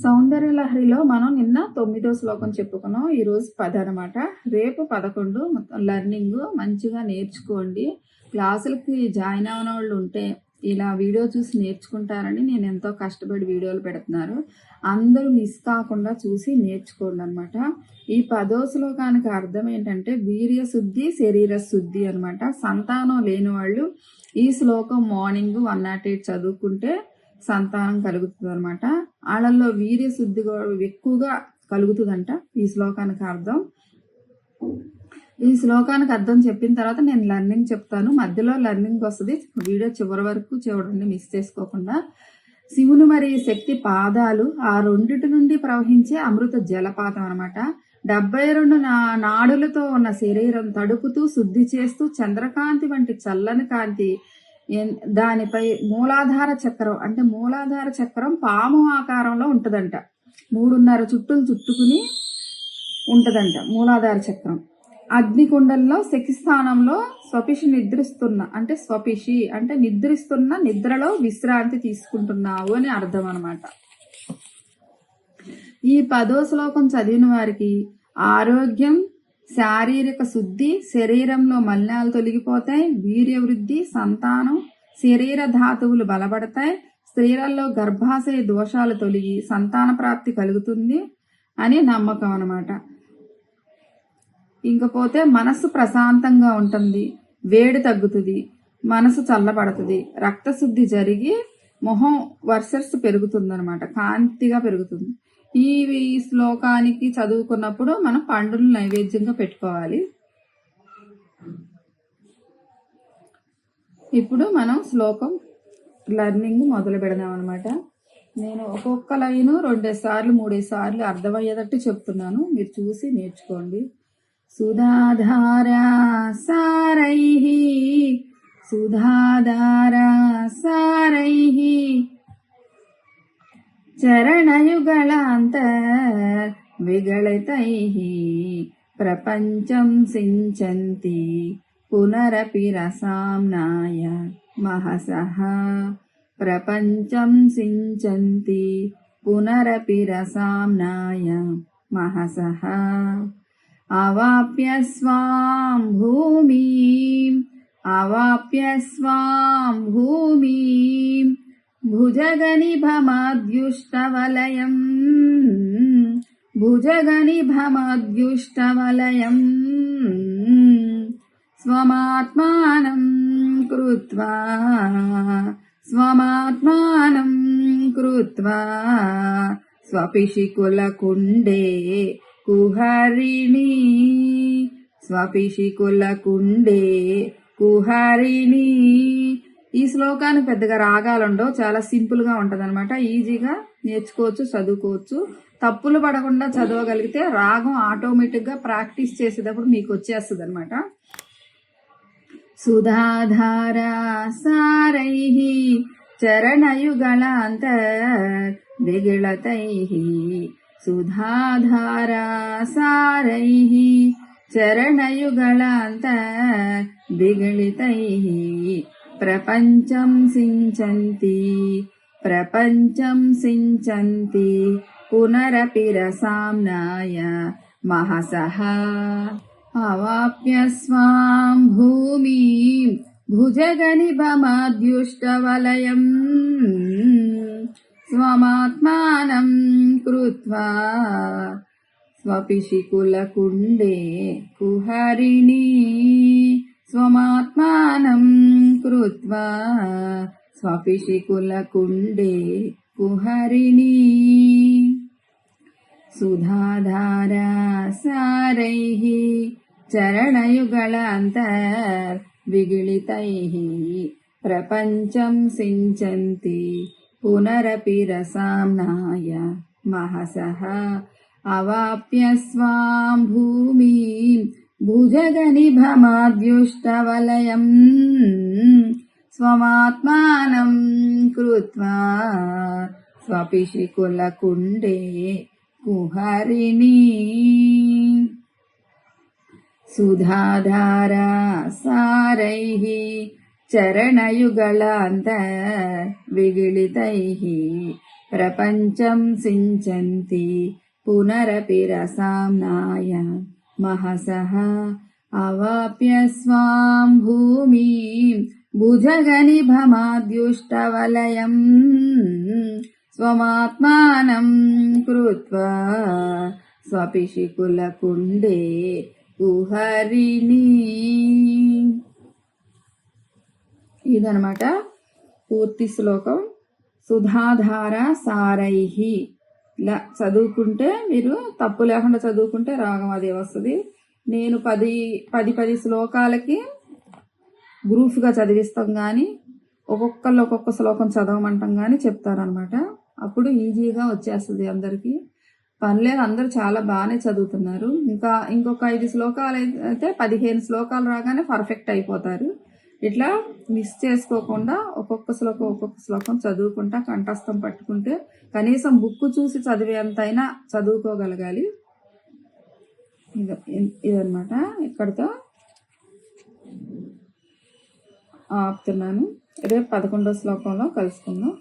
సౌందర్యలహరిలో మనం నిన్న 9వ శ్లోకం చెప్పుకున్నాం. ఈరోజు 10 అనమాట. రేపు 11 మొత్తం లెర్నింగ్ మంచిగా నేర్చుకోండి. క్లాసులకి జాయిన్ అవ్వని వాళ్ళు ఉంటే ఇలా వీడియో చూసి నేర్చుకుంటారని నేను ఎంతో కష్టపడి వీడియోలు పెడుతున్నారు. అందరూ మిస్ కాకుండా చూసి నేర్చుకోండి అనమాట. ఈ 10వ శ్లోకానికి అర్థం ఏంటంటే వీర్య శుద్ధి, శరీర శుద్ధి అనమాట. సంతానం లేని వాళ్ళు ఈ శ్లోకం మార్నింగ్ 108 చదువుకుంటే సంతానం కలుగుతుంది అనమాట. వాళ్ళల్లో వీర్య శుద్ధి ఎక్కువగా కలుగుతుందంట. ఈ శ్లోకానికి అర్థం చెప్పిన తర్వాత నేను లెర్నింగ్ చెప్తాను. మధ్యలో లెర్నింగ్ వస్తుంది. వీడియో చివరి వరకు చూడండి, మిస్ చేసుకోకుండా. శివుని మరి శక్తి పాదాలు ఆ రెండిటి నుండి ప్రవహించే అమృత జలపాతం అనమాట. 72 నాడులతో ఉన్న శరీరం తడుపుతూ శుద్ధి చేస్తూ చంద్రకాంతి వంటి చల్లని కాంతి దానిపై మూలాధార చక్రం, అంటే మూలాధార చక్రం పాము ఆకారంలో ఉంటదంట. 3.5 చుట్టులు చుట్టుకుని ఉంటదంట మూలాధార చక్రం. అగ్నికుండంలో శక్తిస్థానంలో స్వపిషి నిద్రిస్తున్న నిద్రలో విశ్రాంతి తీసుకుంటున్నావు అని అర్థం అనమాట. ఈ 10వ శ్లోకం చదివిన వారికి ఆరోగ్యం, శారీరక శుద్ధి, శరీరంలో మలినాలు తొలగిపోతాయి, వీర్య వృద్ధి, సంతానం, శరీర ధాతువులు బలపడతాయి, స్త్రీలలో గర్భాశయ దోషాలు తొలగి సంతాన ప్రాప్తి కలుగుతుంది అని నమ్మకం అన్నమాట. ఇంకపోతే మనసు ప్రశాంతంగా ఉంటుంది, వేడి తగ్గుతుంది, మనసు చల్లబడుతుంది, రక్తశుద్ధి జరిగి మొహం వర్సెస్ పెరుగుతుందన్నమాట, కాంతిగా పెరుగుతుంది. ఈ శ్లోకానికి చదువుకున్నప్పుడు మనం పండును నైవేద్యంగా పెట్టుకోవాలి. ఇప్పుడు మనం శ్లోకం లెర్నింగ్ మొదలు పెడదాం అనమాట. నేను ఒక్కొక్క లైను 2 సార్లు 3 సార్లు అర్థమయ్యేటట్టు చెప్తున్నాను, మీరు చూసి నేర్చుకోండి. సుధాధారా సారైహి, సుధాధారా సారైహి, చరణయుగళాంతర్ విగళితైః ప్రపంచం సించంతి పునరపి రసామ్నాయ మహసః. ప్రపంచం సించంతి పునరపి రసామ్నాయ మహసః. అవాప్య స్వాం భూమిం, అవాప్య స్వాం భూమిం భుజగనిభమద్యుష్టవలయం, భుజగనిభమద్యుష్టవలయం స్వమాత్మానం కృత్వా, స్వమాత్మానం కృత్వా స్వపిషికులకుండే కుహరిణి, స్వపిషికులకుండే కుహరిణి. ఈ శ్లోకానికి పెద్దగా రాగాలుండవు, చాలా సింపుల్ గా ఉంటది అనమాట. ఈజీగా నేర్చుకోవచ్చు, చదువుకోవచ్చు. తప్పులు పడకుండా చదవగలిగితే రాగం ఆటోమేటిక్ గా ప్రాక్టీస్ చేసేటప్పుడు మీకు వచ్చేస్తుంది అనమాట. సుధాధారా సారైః చరణయుగళాంతర్ విగళతైః, సుధాధారా సారైః చరణయుగళాంతర్ విగళితైః ప్రపంచం సించంతి, ప్రపంచం సించంతి పునరపి రసామ్నాయ మహసః. అవాప్య స్వాం భూమిం భుజగనిభమద్యుష్టవలయం స్వమాత్మానం కృత్వా స్వపిషికులకుండే కుహరిణి, స్వమాత్మానం కృత్వా స్వపిషికులకుండే కుహరిణి. సుధాధారా సారైః చరణయుగళాంతర్ విగళితైః ప్రపంచం సించంతి పునరపి రసామ్నాయ మహసః. అవాప్య స్వాం భూమిం భుజగనిభమద్యుష్టవలయం స్వమాత్మానం కృత్వా స్వపిషికులకుండే కుహరిణి. సుధాధారా సారైః చరణయుగళాంతర్ విగళితైః ప్రపంచం సించంతి పునరపి రసామ్నాయ మహసః అవాప్య స్వాం భూమిం భుజగనిభమాద్యుష్టవలయం స్వమాత్మానం కృత్వా స్వపిశికులకుండే కుహరిణి. ఇదనమాట పూర్తి శ్లోకం. సుధాధార సారైహి ఇలా చదువుకుంటే, మీరు తప్పు లేకుండా చదువుకుంటే రాగం అదే వస్తుంది. నేను 10 శ్లోకాలకి గ్రూప్గా చదివిస్తాం కానీ ఒక్కొక్కళ్ళు ఒక్కొక్క శ్లోకం చదవమంటాం కానీ చెప్తారనమాట. అప్పుడు ఈజీగా వచ్చేస్తుంది అందరికీ. పనిలేదు, అందరూ చాలా బాగానే చదువుతున్నారు. ఇంకొక 5 శ్లోకాలు అయితే 15 శ్లోకాలు రాగానే పర్ఫెక్ట్ అయిపోతారు. ఇట్లా మిస్ చేసుకోకుండా ఒక్కొక్క శ్లోకం చదువుకుంటా కంఠస్థం పట్టుకుంటే కనీసం బుక్ చూసి చదివేంతైనా చదువుకోగలగాలి. ఇదన్నమాట. ఇక్కడితో ఆపుతున్నాను. రేపు 11వ శ్లోకంలో కలుసుకుందాం.